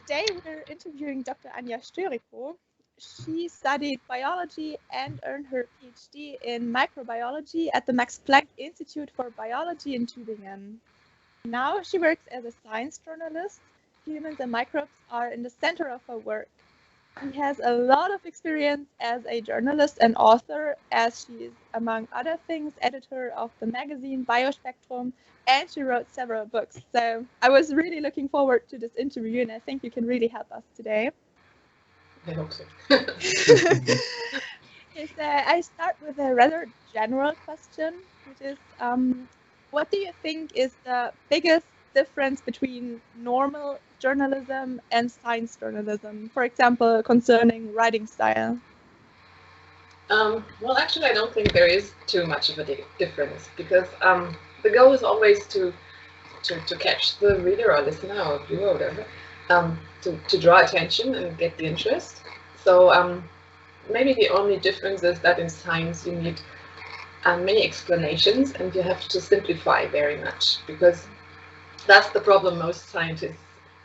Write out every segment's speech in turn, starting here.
today we're interviewing Dr. Anja Störiko. She studied biology and earned her PhD in microbiology at the Max Planck Institute for Biology in Tübingen. Now she works as a science journalist. Humans and microbes are in the center of her work. She has a lot of experience as a journalist and author, as she is, among other things, editor of the magazine BioSpektrum, and she wrote several books. So I was really looking forward to this interview, and I think you can really help us today. I hope so. I start with a rather general question, which is, what do you think is the biggest difference between normal journalism and science journalism, for example, concerning writing style? Well, actually, I don't think there is too much of a difference, because the goal is always to catch the reader or listener or viewer or whatever, to draw attention and get the interest. So maybe the only difference is that in science you need many explanations, and you have to simplify very much, because that's the problem most scientists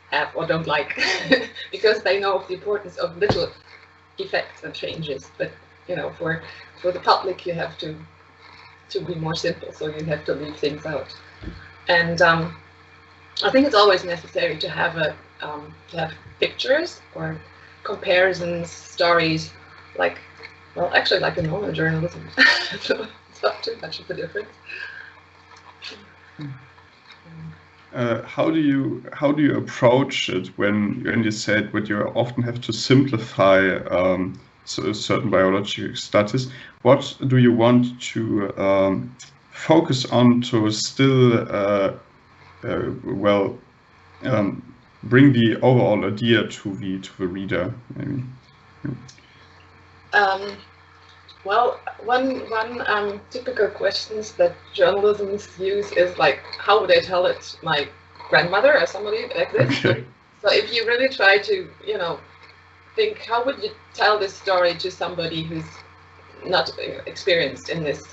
have or don't like, because they know the importance of little effects and changes, but you know, for the public you have to be more simple, so you have to leave things out. And I think it's always necessary to have pictures or comparisons, stories, like, well, actually like a normal journalism. So it's not too much of a difference. How do you approach it when you said that you often have to simplify certain biological studies? What do you want to focus on to still bring the overall idea to the reader? Maybe. Well, one typical questions that journalists use is like, how would I tell it my grandmother or somebody like this? Okay. So if you really try to, you know, think, how would you tell this story to somebody who's not experienced in this,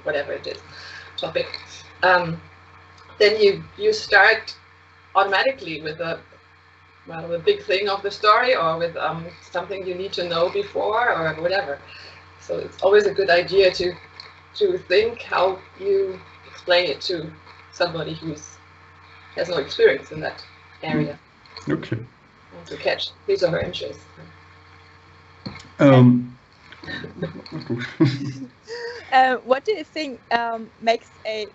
whatever it is, topic, then you start automatically with a big thing of the story, or with something you need to know before, or whatever. So it's always a good idea to think how you explain it to somebody who has no experience in that area. Okay. And to catch his or her interest. What do you think makes a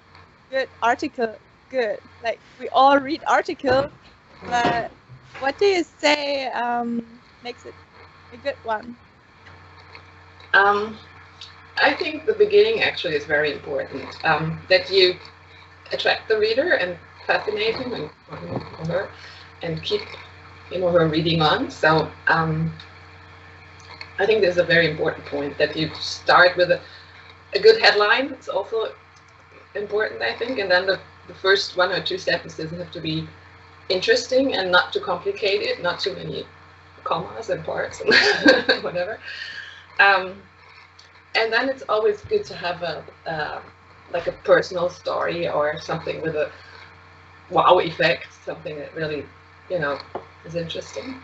good article good? Like, we all read articles, but what do you say makes it a good one? I think the beginning actually is very important. That you attract the reader and fascinate him and or her, and keep her reading on. So I think this is a very important point, that you start with a good headline. It's also important, I think, and then the first 1 or 2 sentences have to be interesting and not too complicated, not too many commas and parts and whatever. And then it's always good to have like a personal story or something with a wow effect, something that really, is interesting.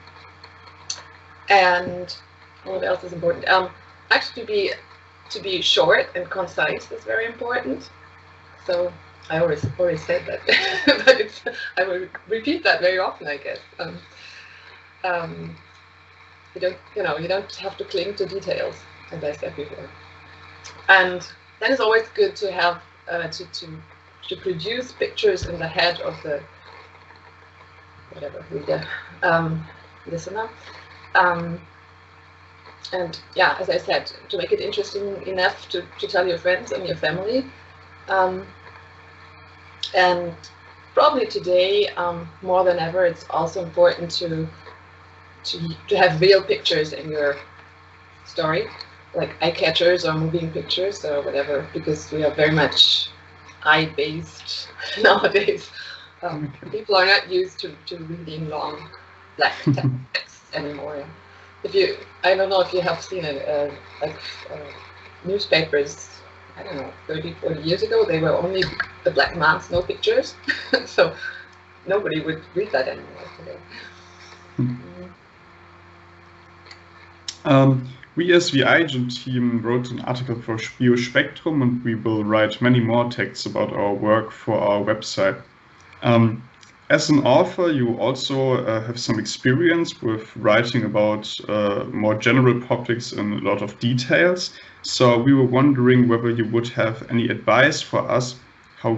And what else is important? Actually, to be short and concise is very important. So I always said that, but I will repeat that very often, I guess. You don't have to cling to details, as I said before. And then it's always good to have to produce pictures in the head of the reader, listener. And yeah, as I said, to make it interesting enough to tell your friends and your family. And probably today, more than ever, it's also important to have real pictures in your story, like eye catchers or moving pictures or whatever, because we are very much eye-based nowadays. People are not used to reading long black texts anymore. I don't know if you have seen it, newspapers, I don't know, 30, 40 years ago, they were only the black marks, no pictures. So nobody would read that anymore today. We as the iGEM team wrote an article for BioSpektrum, and we will write many more texts about our work for our website. As an author, you also have some experience with writing about more general topics in a lot of details. So we were wondering whether you would have any advice for us, how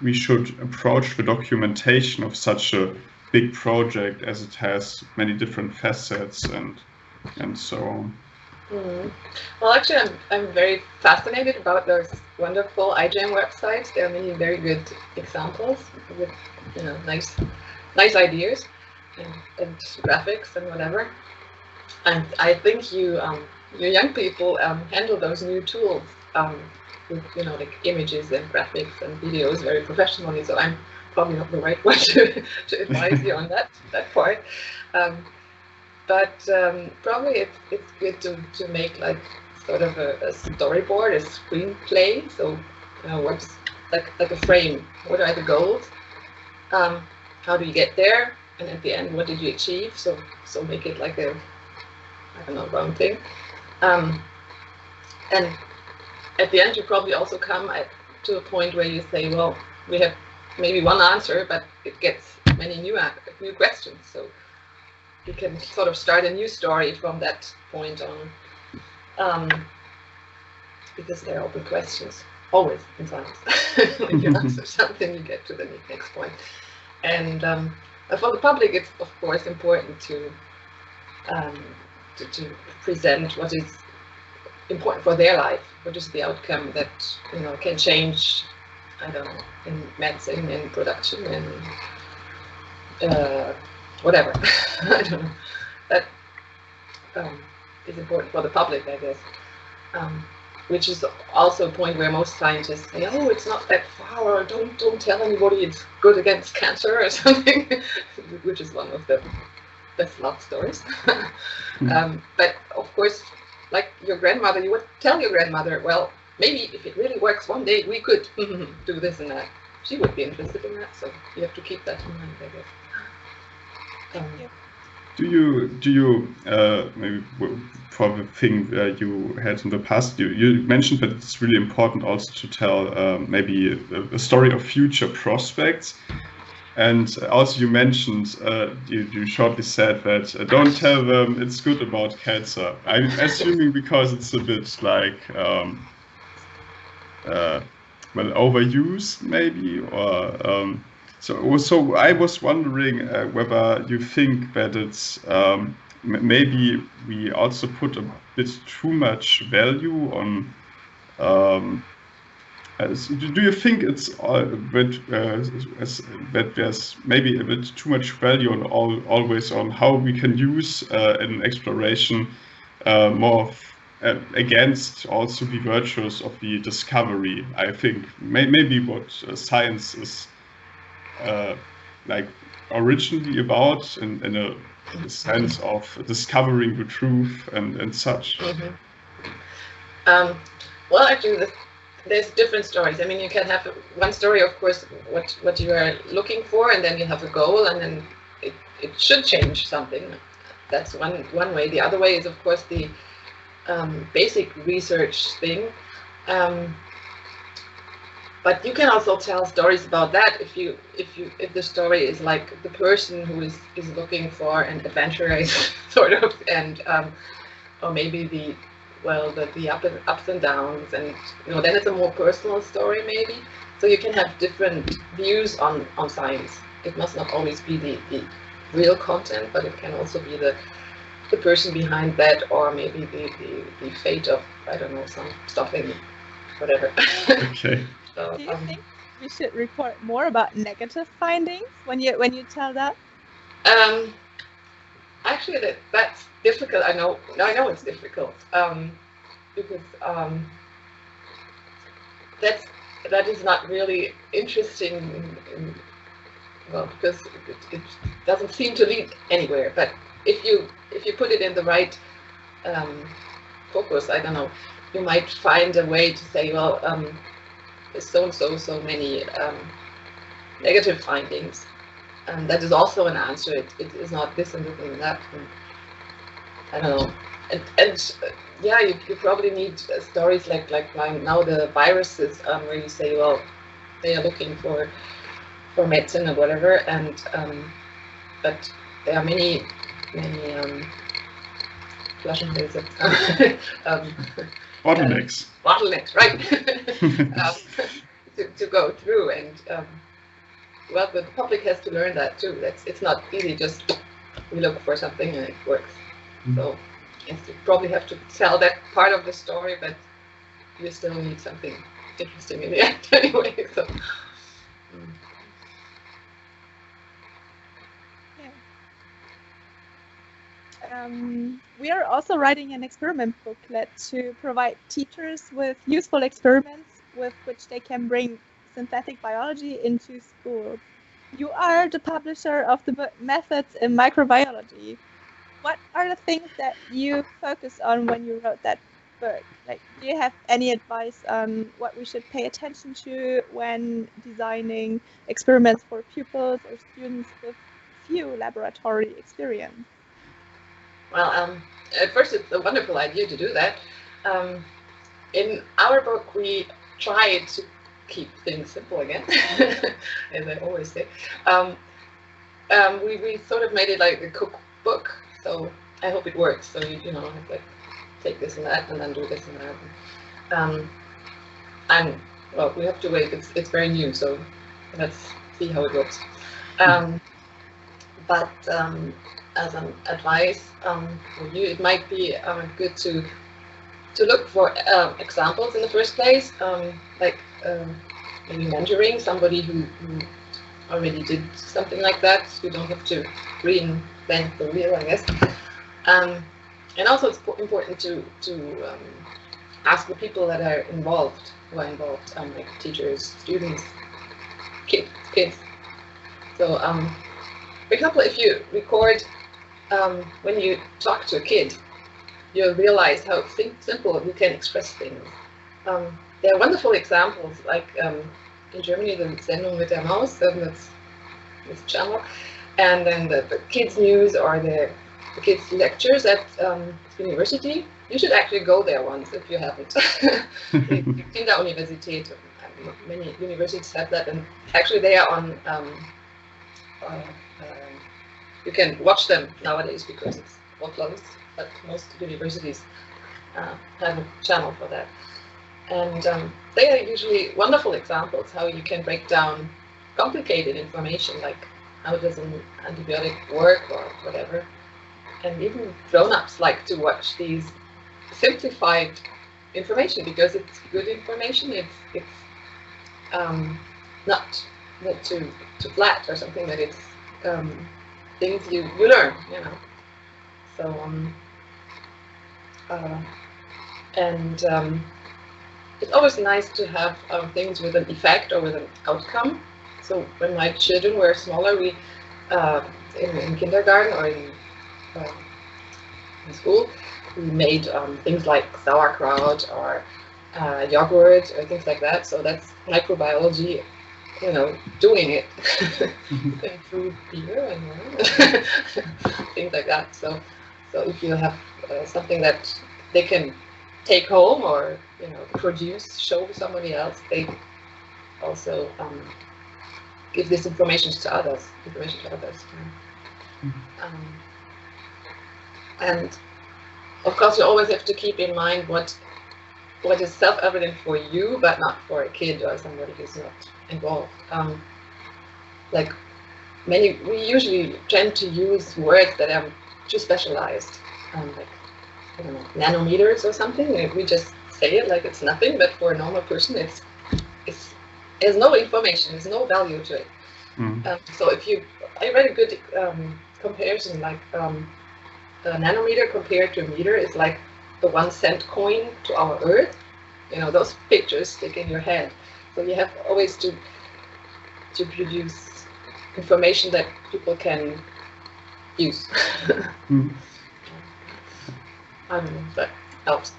we should approach the documentation of such a big project, as it has many different facets and so on. Well, actually, I'm very fascinated about those wonderful iGEM websites. There are many very good examples with nice ideas and graphics and whatever. And I think you young people handle those new tools with like images and graphics and videos very professionally. So I'm probably not the right one to advise you on that part. But probably it's good to make like sort of a storyboard, a screenplay. So what's like a frame. What are the goals? How do you get there? And at the end, what did you achieve? So make it like a round thing. And at the end, you probably also come to a point where you say, well, we have maybe one answer, but it gets many new questions. So you can sort of start a new story from that point on, because there are open questions always in science. When you answer something, you get to the next point. And for the public, it's of course important to present what is important for their life. What is the outcome that can change? I don't know, in medicine, in production, in whatever. I don't know. That is important for the public, I guess. Which is also a point where most scientists say, "Oh, it's not that far," or "Don't tell anybody it's good against cancer," or something, which is one of the best love stories. But of course, like your grandmother, you would tell your grandmother, "Well, maybe if it really works one day, we could do this and that." She would be interested in that, so you have to keep that in mind, I guess. Do you maybe for the thing you had in the past, you mentioned that it's really important also to tell maybe a story of future prospects, and also you mentioned you shortly said that don't tell them it's good about cancer. I'm assuming because it's a bit like well, overuse maybe, or so I was wondering whether you think that it's maybe we also put a bit too much value on. Do you think it's that there's maybe a bit too much value on always on how we can use an exploration more against also the virtues of the discovery? I think maybe what science is like originally about in a sense of discovering the truth and such. Well, actually, there's different stories. I mean, you can have one story, of course, what you are looking for, and then you have a goal, and then it should change something. That's one way. The other way is, of course, the basic research thing. But you can also tell stories about that if the story is like the person who is looking for an adventure, sort of, and or maybe the ups and downs, and then it's a more personal story maybe. So you can have different views on science. It must not always be the real content, but it can also be the person behind that, or maybe the fate of, I don't know, some stuff in whatever. Okay. So, do you think we should report more about negative findings when you tell that? Actually, that's difficult. I know it's difficult because that is not really interesting. Because it doesn't seem to lead anywhere. But if you put it in the right focus, I don't know, you might find a way to say, well, so many negative findings, that is also an answer. It is not this and this and that. And I don't know. And yeah, you probably need stories like now the viruses, where you say, well, they are looking for medicine or whatever, and but there are many bottlenecks. Bottlenecks, right? To go through, and well, but the public has to learn that too. It's not easy. Just we look for something and it works. So yes, you probably have to tell that part of the story, but you still need something interesting in the end anyway. So. We are also writing an experiment booklet to provide teachers with useful experiments with which they can bring synthetic biology into school. You are the publisher of the book Methods in Microbiology. What are the things that you focus on when you wrote that book? Like, do you have any advice on what we should pay attention to when designing experiments for pupils or students with few laboratory experience? Well, at first it's a wonderful idea to do that. In our book, we try to keep things simple again, as I always say. We sort of made it like a cookbook, so I hope it works. So you know, like take this and that, and then do this and that. And well, we have to wait. It's very new, so let's see how it works. But as an advice for you, it might be good to look for examples in the first place, like maybe mentoring somebody who already did something like that. You don't have to reinvent the wheel, I guess. And also it's important to ask the people that are involved, like teachers, students, kids. So, for example, if you record when you talk to a kid, you'll realize how simple you can express things. There are wonderful examples, like in Germany, the Sendung mit der Maus, that's this channel, and then the kids' news or the kids' lectures at university. You should actually go there once if you haven't. The Kinderuniversität, many universities have that, and actually they are on. You can watch them nowadays because it's all closed, but most universities have a channel for that. And they are usually wonderful examples how you can break down complicated information, like how does an antibiotic work or whatever. And even grown-ups like to watch these simplified information because it's good information. It's not too flat or something, that it's things you learn, you know. So it's always nice to have things with an effect or with an outcome. So when my children were smaller, we in kindergarten or in school, we made things like sauerkraut or yogurt or things like that. So that's microbiology, you know, doing it. Improve beer and things like that. So if you have something that they can take home or, you know, produce, show somebody else, they also give this information to others. And of course, you always have to keep in mind what is self-evident for you, but not for a kid or somebody who's not involved. Like we usually tend to use words that are too specialized, like, I don't know, nanometers or something. We just say it like it's nothing, but for a normal person, there's no information, there's no value to it. So I read a good comparison, like a nanometer compared to a meter is like the 1 cent coin to our Earth. You know, those pictures stick in your head. So you have always to produce information that people can use. I don't know if that helps.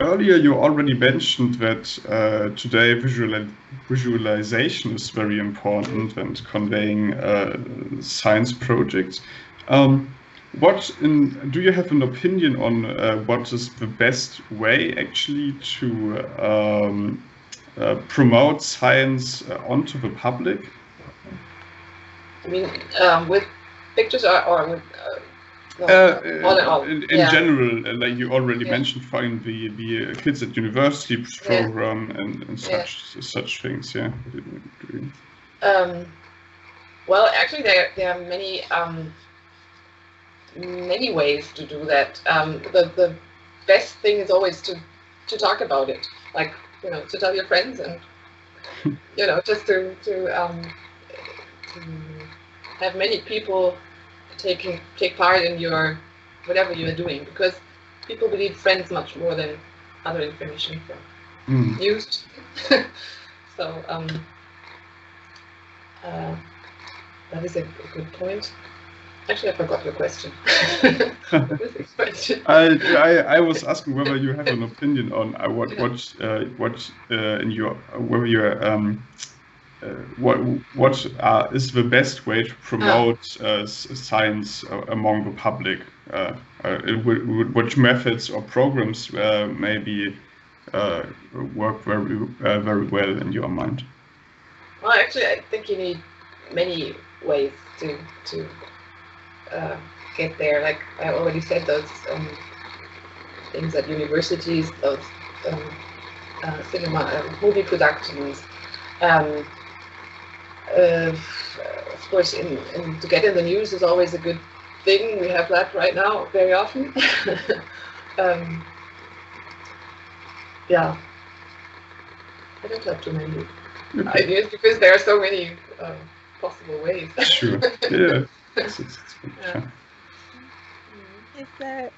Earlier, you already mentioned that today visualization is very important and conveying science projects. Do you have an opinion on what is the best way actually to promote science onto the public? I mean, with pictures or with all in all. In general, like you already mentioned, find the Kids at University program and such things. Yeah. Well, actually, there are many ways to do that. The best thing is always to talk about it, like to tell your friends and just to have many people take part in your whatever you are doing, because people believe friends much more than other information from news. So that is a good point. Actually, I forgot your question. I was asking whether you have an opinion on what is the best way to promote science among the public? Which methods or programs maybe work very well in your mind? Well, actually, I think you need many ways to get there. Like I already said, those things at universities, those cinema, movie productions. Of course, to get in the news is always a good thing. We have that right now very often. Yeah, I don't have too many ideas because there are so many possible ways. Sure. Yeah.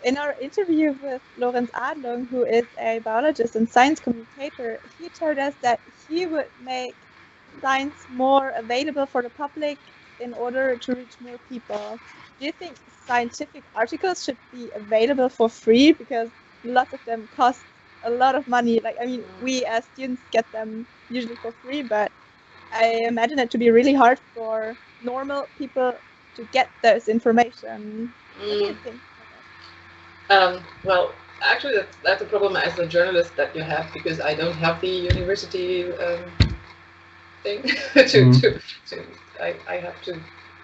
In our interview with Lorenz Adlung, who is a biologist and science communicator, he told us that he would make science more available for the public in order to reach more people. Do you think scientific articles should be available for free? Because lots of them cost a lot of money. Like, I mean, we as students get them usually for free, but I imagine it to be really hard for normal people to get those information. What do you think? Well, actually, that's a problem as a journalist that you have, because I don't have the university thing I have to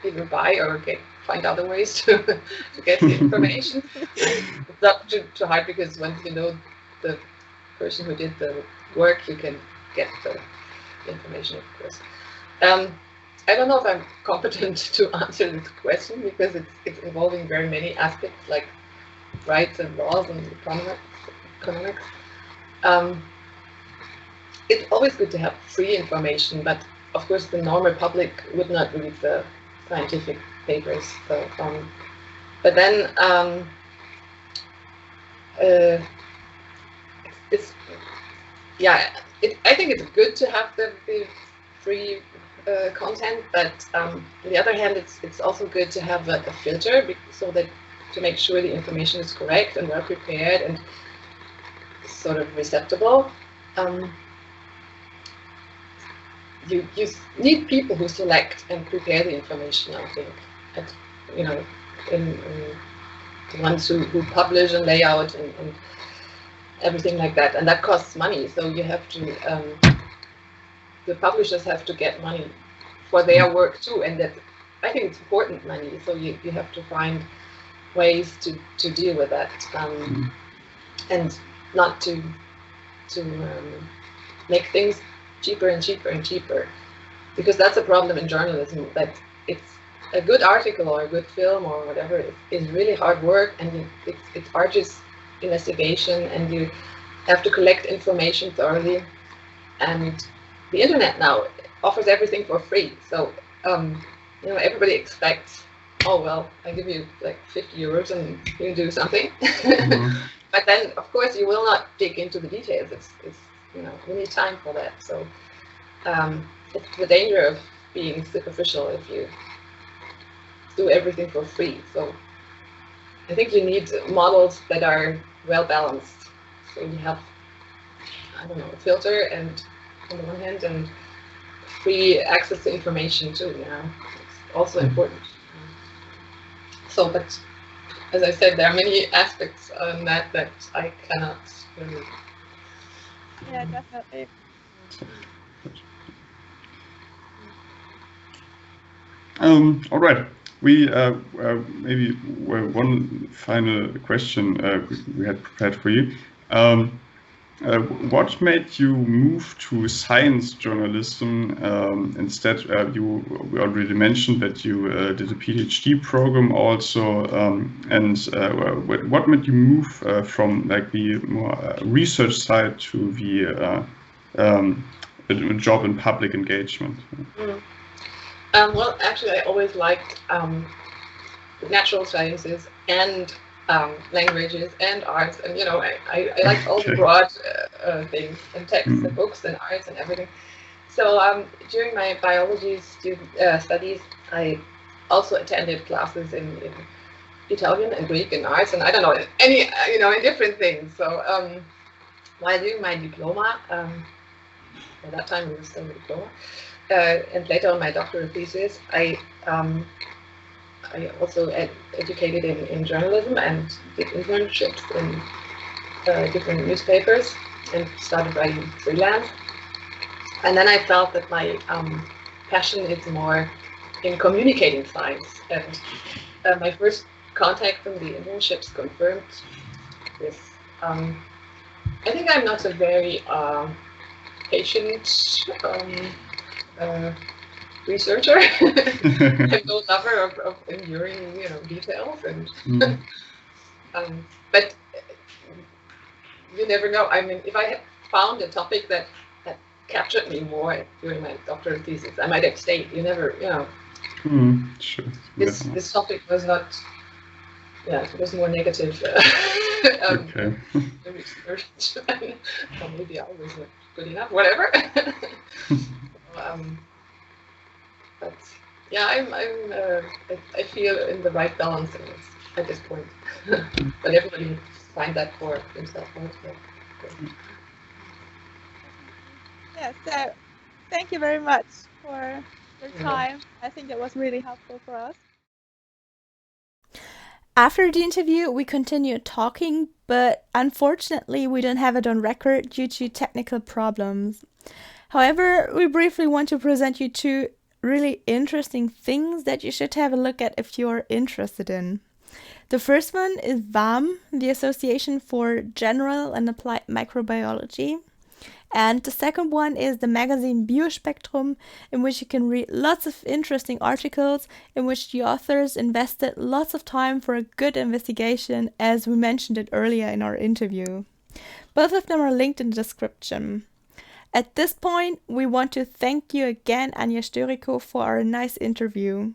either buy or find other ways to get the information. It's not too hard, because once you know the person who did the work, you can get the information, of course. I don't know if I'm competent to answer this question, because it's involving very many aspects, like rights and laws and economics. It's always good to have free information, but of course the normal public would not read the scientific papers. So, but then I think it's good to have the free content, but on the other hand, it's also good to have a filter, so that to make sure the information is correct and well prepared and sort of receptible. You need people who select and prepare the information, I think. In the ones who publish and lay out and everything like that, and that costs money. So you have to, the publishers have to get money for their work too, and that, I think it's important money. So you have to find ways to deal with that, and not to make things cheaper and cheaper and cheaper, because that's a problem in journalism, that it's a good article or a good film or whatever is really hard work, and it's arduous investigation, and you have to collect information thoroughly, and the internet now offers everything for free. So everybody expects, oh well, I give you like 50 euros and you can do something. But then of course you will not dig into the details. It's you need time for that. So it's the danger of being superficial if you do everything for free. So I think you need models that are well balanced. So you have I don't know, filter and on the one hand, and free access to information too. It's also important. So, but as I said, there are many aspects on that I cannot really. Yeah, definitely. All right. We maybe one final question we had prepared for you. What made you move to science journalism instead? You already mentioned that you did a PhD program also, and what made you move from like the more research side to the job in public engagement? Well, actually, I always liked natural sciences and languages and arts, and I liked all the broad things and texts and books and arts and everything. So during my biology studies, I also attended classes in Italian and Greek and arts, and I don't know, any in different things. So while doing my diploma, at that time it was still a diploma, and later on my doctoral thesis, I also educated in journalism and did internships in different newspapers and started writing freelance. And then I felt that my passion is more in communicating science. And my first contact from the internships confirmed this. I think I'm not a very patient researcher. I'm no lover of enduring, details, and but you never know. I mean, if I had found a topic that captured me more during my doctoral thesis, I might have stayed. You never, Sure. This topic was not. Yeah, it was more negative. Okay. Research, or maybe I was not good enough. Whatever. But yeah, I feel in the right balance at this point. But everybody would find that for himself. Yeah, so thank you very much for your time. I think it was really helpful for us. After the interview, we continued talking, but unfortunately, we don't have it on record due to technical problems. However, we briefly want to present you two really interesting things that you should have a look at if you're interested in. The first one is VAM, the Association for General and Applied Microbiology. And the second one is the magazine BioSpektrum, in which you can read lots of interesting articles in which the authors invested lots of time for a good investigation, as we mentioned it earlier in our interview. Both of them are linked in the description. At this point, we want to thank you again, Anja Störiko, for our nice interview.